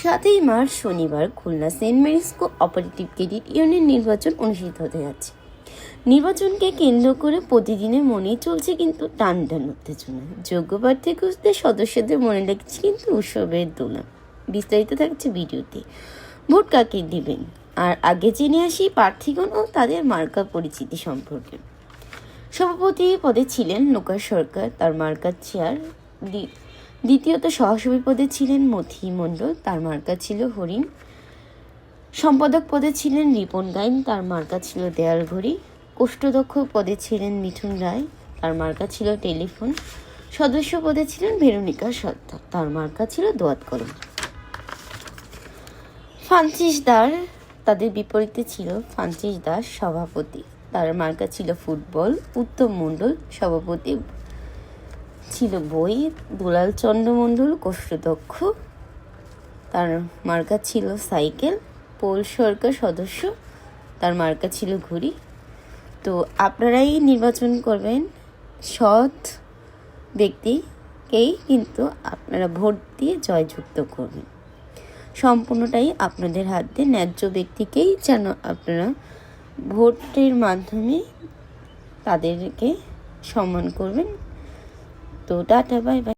7ই March শনিবার Khulna Saint Mary's cooperative credit union নির্বাচন অনুষ্ঠিত হতে যাচ্ছে। নির্বাচনকে কেন্দ্র করে প্রতিদিনের মনেই চলছে কিন্তু টান উত্তেজনা। যোগ্য প্রার্থী খুঁজতে সদস্যদের মনে লেগেছে কিন্তু উৎসবের দোলা। বিস্তারিত থাকছে ভিডিওতে। ভোট কাকে দিবেন, আর আগে জেনে আসি প্রার্থীগণ ও তাদের মার্কা পরিচিতি সম্পর্কে। সভাপতি পদে ছিলেন লোকাস সরকার, তার মার্কার চেয়ার। দ্বিতীয়ত সহসভাপতি পদে ছিলেন মথি মণ্ডল, তার মার্কা ছিল হরিণ। সম্পাদক পদে ছিলেন রিপন গাইন, তার মার্কা ছিল দেয়াল ঘড়ি। কোষ্ঠদক্ষ পদে ছিলেন মিঠুন রায়, তার মার্কা ছিল টেলিফোন। সদস্য পদে ছিলেন ভেরোনিকা সত্তা, তার মার্কা ছিল দোয়াত কলম। ফ্রান্সিস দাস, তাদের বিপরীতে ছিল ফ্রান্সিস দাস সভাপতি, তার মার্কা ছিল ফুটবল। উত্তম মণ্ডল সভাপতি ছিল বই। দুলাল চন্দ্র মণ্ডল কোষ্ঠদক্ষ, তার মার্কা ছিল সাইকেল। পৌল সরকার সদস্য, তার মার্কা ছিল ঘড়ি। তো আপনারাই নির্বাচন করবেন সৎ ব্যক্তিকেই, কিন্তু আপনারা ভোট দিয়ে জয়যুক্ত করবেন। সম্পূর্ণটাই আপনাদের হাতে। ন্যায্য ব্যক্তিকেই যেন আপনারা ভোটের মাধ্যমে তাদেরকে সম্মান করবেন। তো টাটা, বাই বাই।